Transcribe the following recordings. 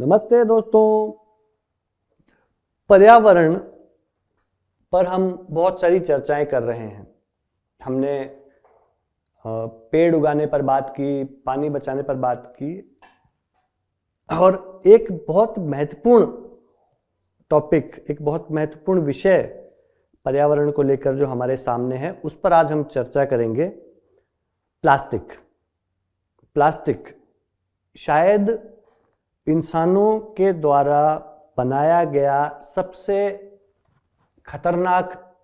नमस्ते दोस्तों। पर्यावरण पर हम बहुत सारी चर्चाएं कर रहे हैं। हमने पेड़ उगाने पर बात की, पानी बचाने पर बात की, और एक बहुत महत्वपूर्ण टॉपिक, एक बहुत महत्वपूर्ण विषय पर्यावरण को लेकर जो हमारे सामने है, उस पर आज हम चर्चा करेंगे। प्लास्टिक। प्लास्टिक शायद इंसानों के द्वारा बनाया गया सबसे खतरनाक,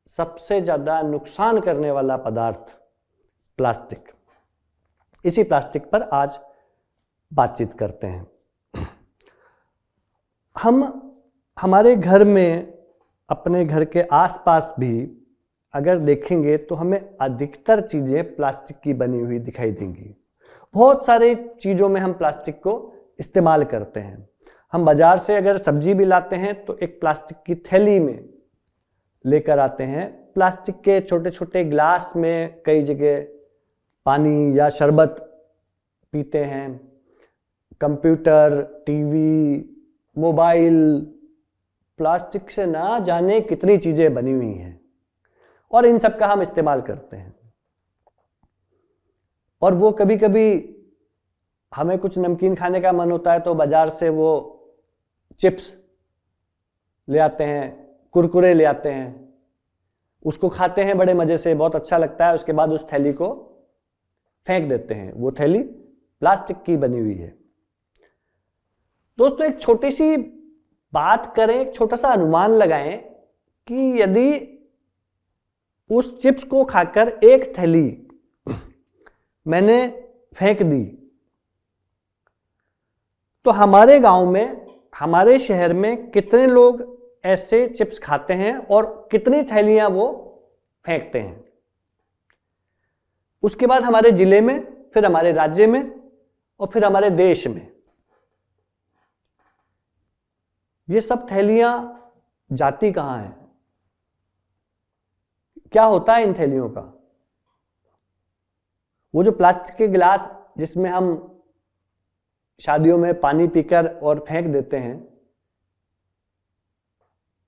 सबसे ज्यादा नुकसान करने वाला पदार्थ प्लास्टिक। इसी प्लास्टिक पर आज बातचीत करते हैं। हम हमारे घर में, अपने घर के आसपास भी अगर देखेंगे तो हमें अधिकतर चीजें प्लास्टिक की बनी हुई दिखाई देंगी। बहुत सारी चीजों में हम प्लास्टिक को इस्तेमाल करते हैं। हम बाजार से अगर सब्जी भी लाते हैं तो एक प्लास्टिक की थैली में लेकर आते हैं। प्लास्टिक के छोटे छोटे ग्लास में कई जगह पानी या शरबत पीते हैं। कंप्यूटर, टीवी, मोबाइल, प्लास्टिक से ना जाने कितनी चीजें बनी हुई हैं और इन सब का हम इस्तेमाल करते हैं। और वो कभी कभी हमें कुछ नमकीन खाने का मन होता है तो बाजार से वो चिप्स ले आते हैं, कुरकुरे ले आते हैं, उसको खाते हैं बड़े मजे से, बहुत अच्छा लगता है। उसके बाद उस थैली को फेंक देते हैं। वो थैली प्लास्टिक की बनी हुई है। दोस्तों, एक छोटी सी बात करें, एक छोटा सा अनुमान लगाएं कि यदि उस चिप्स को खाकर एक थैली मैंने फेंक दी तो हमारे गांव में, हमारे शहर में कितने लोग ऐसे चिप्स खाते हैं और कितनी थैलियां वो फेंकते हैं। उसके बाद हमारे जिले में, फिर हमारे राज्य में और फिर हमारे देश में ये सब थैलियां जाती कहां हैं? क्या होता है इन थैलियों का? वो जो प्लास्टिक के गिलास जिसमें हम शादियों में पानी पीकर और फेंक देते हैं,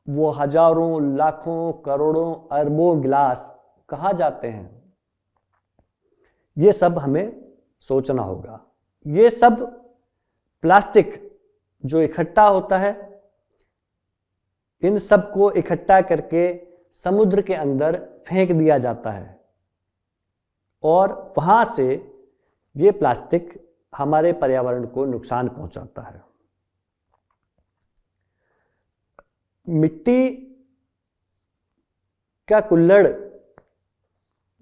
वो हजारों, लाखों, करोड़ों, अरबों गिलास कहां जाते हैं? ये सब हमें सोचना होगा। ये सब प्लास्टिक जो इकट्ठा होता है, इन सब को इकट्ठा करके समुद्र के अंदर फेंक दिया जाता है और वहां से ये प्लास्टिक हमारे पर्यावरण को नुकसान पहुंचाता है। मिट्टी का कुल्हड़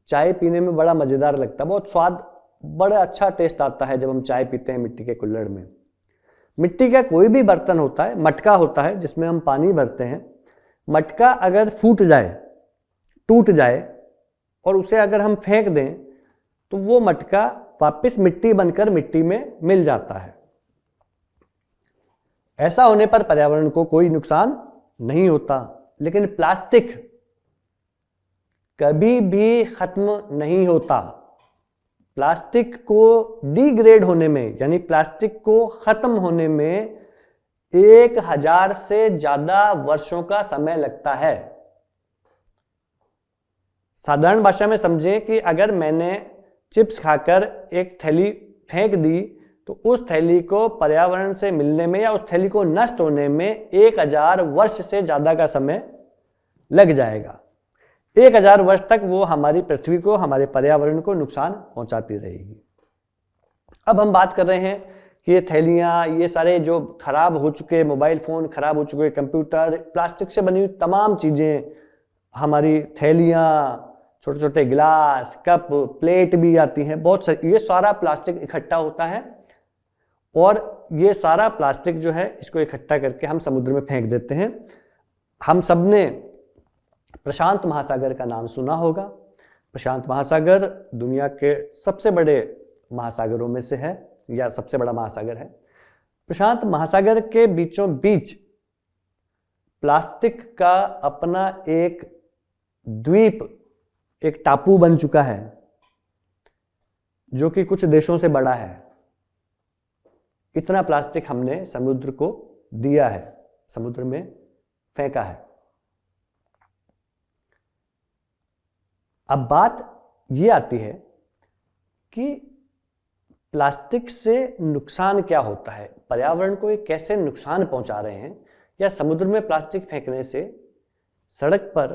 चाय पीने में बड़ा मजेदार लगता है, बहुत स्वाद, बड़ा अच्छा टेस्ट आता है जब हम चाय पीते हैं मिट्टी के कुल्हड़ में। मिट्टी का कोई भी बर्तन होता है, मटका होता है जिसमें हम पानी भरते हैं, मटका अगर फूट जाए, टूट जाए और उसे अगर हम फेंक दें तो वो मटका वापस मिट्टी बनकर मिट्टी में मिल जाता है। ऐसा होने पर पर्यावरण को कोई नुकसान नहीं होता। लेकिन प्लास्टिक कभी भी खत्म नहीं होता। प्लास्टिक को डिग्रेड होने में, यानी प्लास्टिक को खत्म होने में 1000 से ज्यादा वर्षों का समय लगता है। साधारण भाषा में समझें कि अगर मैंने चिप्स खाकर एक थैली फेंक दी तो उस थैली को पर्यावरण से मिलने में या उस थैली को नष्ट होने में 1000 वर्ष से ज्यादा का समय लग जाएगा। 1000 वर्ष तक वो हमारी पृथ्वी को, हमारे पर्यावरण को नुकसान पहुंचाती रहेगी। अब हम बात कर रहे हैं कि ये थैलियां, ये सारे जो खराब हो चुके मोबाइल फोन, खराब हो चुके कंप्यूटर, प्लास्टिक से बनी हुई तमाम चीजें, हमारी थैलियां, छोटे छोटे गिलास, कप, प्लेट भी आती हैं, बहुत सारी, ये सारा प्लास्टिक इकट्ठा होता है और ये सारा प्लास्टिक जो है, इसको इकट्ठा करके हम समुद्र में फेंक देते हैं। हम सबने प्रशांत महासागर का नाम सुना होगा। प्रशांत महासागर दुनिया के सबसे बड़े महासागरों में से है, या सबसे बड़ा महासागर है। प्रशांत महासागर के बीचों बीच प्लास्टिक का अपना एक द्वीप, एक टापू बन चुका है जो कि कुछ देशों से बड़ा है। कितना प्लास्टिक हमने समुद्र को दिया है, समुद्र में फेंका है। अब बात ये आती है कि प्लास्टिक से नुकसान क्या होता है, पर्यावरण को ये कैसे नुकसान पहुंचा रहे हैं, या समुद्र में प्लास्टिक फेंकने से, सड़क पर,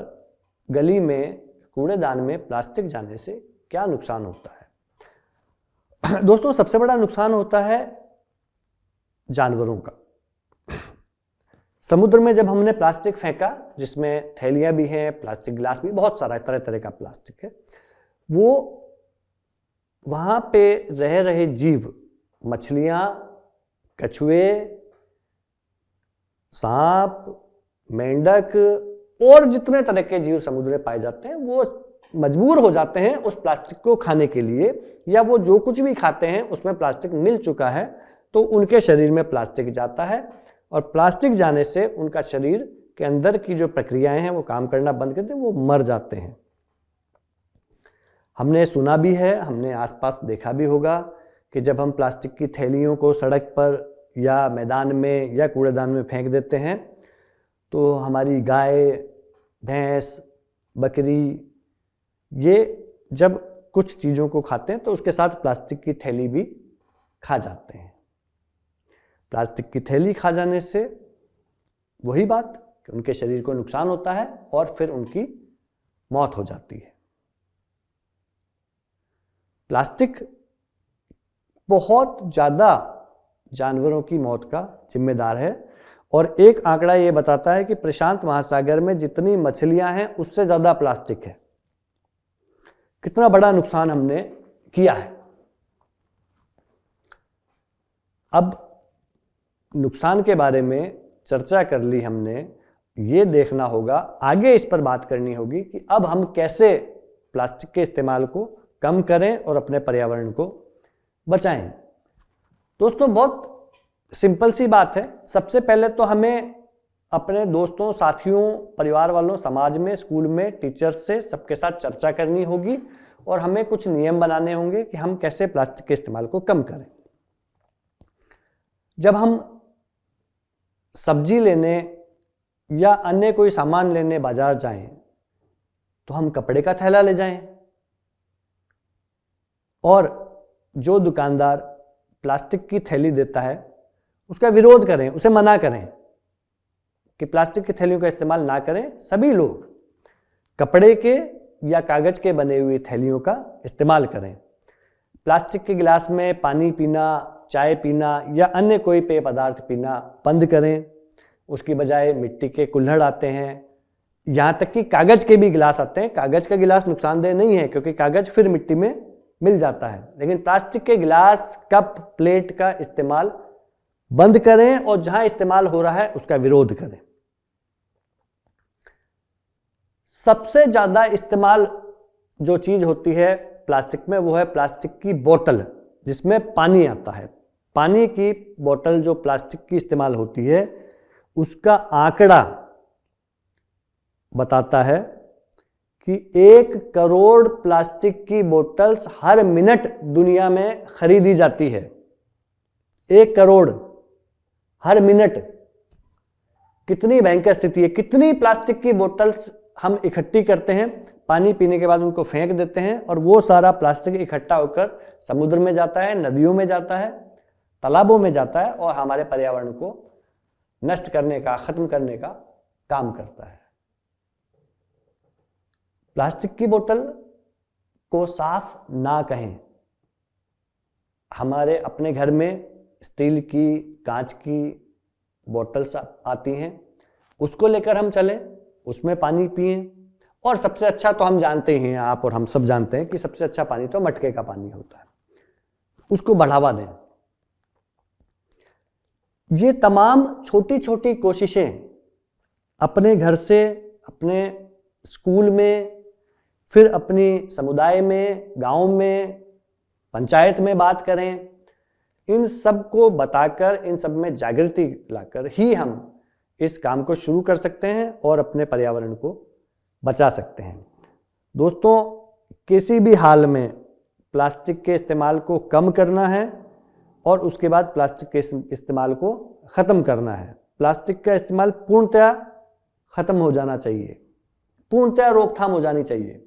गली में, कूड़ेदान में प्लास्टिक जाने से क्या नुकसान होता है। दोस्तों, सबसे बड़ा नुकसान होता है जानवरों का। समुद्र में जब हमने प्लास्टिक फेंका, जिसमें थैलियां भी हैं, प्लास्टिक गिलास भी, बहुत सारा तरह तरह का प्लास्टिक है, वो वहां पे रह रहे जीव, मछलियां, कछुए, सांप, मेंढक और जितने तरह के जीव समुद्र में पाए जाते हैं, वो मजबूर हो जाते हैं उस प्लास्टिक को खाने के लिए, या वो जो कुछ भी खाते हैं उसमें प्लास्टिक मिल चुका है, तो उनके शरीर में प्लास्टिक जाता है, और प्लास्टिक जाने से उनका शरीर के अंदर की जो प्रक्रियाएं हैं वो काम करना बंद करते हैं, वो मर जाते हैं। हमने सुना भी है, हमने आसपास देखा भी होगा कि जब हम प्लास्टिक की थैलियों को सड़क पर या मैदान में या कूड़ेदान में फेंक देते हैं, तो हमारी गाय, भैंस, बकरी, ये जब कुछ चीज़ों को खाते हैं तो उसके साथ प्लास्टिक की थैली भी खा जाते हैं। प्लास्टिक की थैली खा जाने से वही बात कि उनके शरीर को नुकसान होता है और फिर उनकी मौत हो जाती है। प्लास्टिक बहुत ज़्यादा जानवरों की मौत का जिम्मेदार है, और एक आंकड़ा ये बताता है कि प्रशांत महासागर में जितनी मछलियां हैं उससे ज़्यादा प्लास्टिक है। कितना बड़ा नुकसान हमने किया है। अब नुकसान के बारे में चर्चा कर ली हमने, ये देखना होगा, आगे इस पर बात करनी होगी कि अब हम कैसे प्लास्टिक के इस्तेमाल को कम करें और अपने पर्यावरण को बचाएं। दोस्तों, बहुत सिंपल सी बात है। सबसे पहले तो हमें अपने दोस्तों, साथियों, परिवार वालों, समाज में, स्कूल में, टीचर्स से, सबके साथ चर्चा करनी होगी, और हमें कुछ नियम बनाने होंगे कि हम कैसे प्लास्टिक के इस्तेमाल को कम करें। जब हम सब्जी लेने या अन्य कोई सामान लेने बाजार जाएं, तो हम कपड़े का थैला ले जाएं, और जो दुकानदार प्लास्टिक की थैली देता है उसका विरोध करें, उसे मना करें कि प्लास्टिक की थैलियों का इस्तेमाल ना करें। सभी लोग कपड़े के या कागज के बने हुई थैलियों का इस्तेमाल करें। प्लास्टिक के गिलास में पानी पीना, चाय पीना या अन्य कोई पेय पदार्थ पीना बंद करें। उसकी बजाय मिट्टी के कुल्हड़ आते हैं, यहाँ तक कि कागज के भी गिलास आते हैं। कागज का गिलास नुकसानदेह नहीं है क्योंकि कागज फिर मिट्टी में मिल जाता है, लेकिन प्लास्टिक के गिलास, कप, प्लेट का इस्तेमाल बंद करें, और जहां इस्तेमाल हो रहा है उसका विरोध करें। सबसे ज्यादा इस्तेमाल जो चीज होती है प्लास्टिक में, वो है प्लास्टिक की बोतल, जिसमें पानी आता है। पानी की बोतल जो प्लास्टिक की इस्तेमाल होती है, उसका आंकड़ा बताता है कि 1 करोड़ प्लास्टिक की बोतल्स हर मिनट दुनिया में खरीदी जाती है। 1 करोड़ हर मिनट। कितनी भयंकर स्थिति है। कितनी प्लास्टिक की बोतल्स हम इकट्ठी करते हैं, पानी पीने के बाद उनको फेंक देते हैं, और वो सारा प्लास्टिक इकट्ठा होकर समुद्र में जाता है, नदियों में जाता है, तालाबों में जाता है, और हमारे पर्यावरण को नष्ट करने का, खत्म करने का काम करता है। प्लास्टिक की बोतल को साफ ना कहें। हमारे अपने घर में स्टील की, कांच की बोतल्स आती हैं, उसको लेकर हम चलें, उसमें पानी पिएं। और सबसे अच्छा तो हम जानते ही हैं, आप और हम सब जानते हैं कि सबसे अच्छा पानी तो मटके का पानी होता है, उसको बढ़ावा दें। ये तमाम छोटी छोटी कोशिशें अपने घर से, अपने स्कूल में, फिर अपनी समुदाय में, गांव में, पंचायत में बात करें, इन सब को बताकर, इन सब में जागृति लाकर ही हम इस काम को शुरू कर सकते हैं और अपने पर्यावरण को बचा सकते हैं। दोस्तों, किसी भी हाल में प्लास्टिक के इस्तेमाल को कम करना है और उसके बाद प्लास्टिक के इस्तेमाल को ख़त्म करना है। प्लास्टिक का इस्तेमाल पूर्णतया ख़त्म हो जाना चाहिए, पूर्णतया रोकथाम हो जानी चाहिए।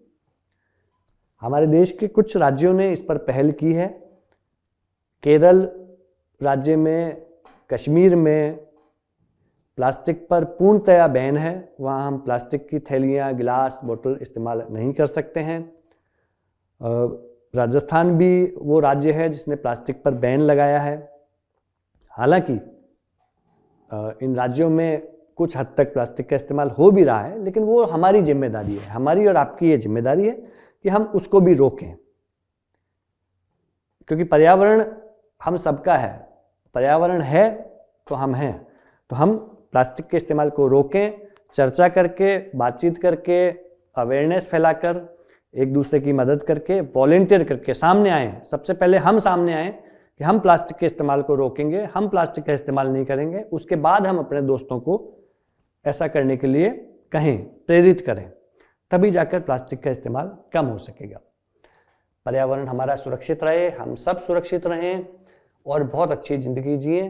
हमारे देश के कुछ राज्यों ने इस पर पहल की है। केरल राज्य में, कश्मीर में प्लास्टिक पर पूर्णतया बैन है। वहाँ हम प्लास्टिक की थैलियाँ, गिलास, बोतल इस्तेमाल नहीं कर सकते हैं। राजस्थान भी वो राज्य है जिसने प्लास्टिक पर बैन लगाया है। हालांकि इन राज्यों में कुछ हद तक प्लास्टिक का इस्तेमाल हो भी रहा है, लेकिन वो हमारी जिम्मेदारी है, हमारी और आपकी ये जिम्मेदारी है कि हम उसको भी रोकें, क्योंकि पर्यावरण हम सबका है। पर्यावरण है तो हम हैं। तो हम प्लास्टिक के इस्तेमाल को रोकें, चर्चा करके, बातचीत करके, अवेयरनेस फैलाकर, एक दूसरे की मदद करके, वॉलेंटियर करके सामने आएँ। सबसे पहले हम सामने आएँ कि हम प्लास्टिक के इस्तेमाल को रोकेंगे, हम प्लास्टिक का इस्तेमाल नहीं करेंगे। उसके बाद हम अपने दोस्तों को ऐसा करने के लिए कहें, प्रेरित करें, तभी जाकर प्लास्टिक का इस्तेमाल कम हो सकेगा। पर्यावरण हमारा सुरक्षित रहे, हम सब सुरक्षित रहें और बहुत अच्छी ज़िंदगी जिएं।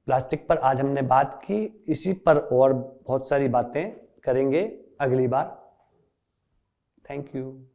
प्लास्टिक पर आज हमने बात की, इसी पर और बहुत सारी बातें करेंगे अगली बार। Thank you.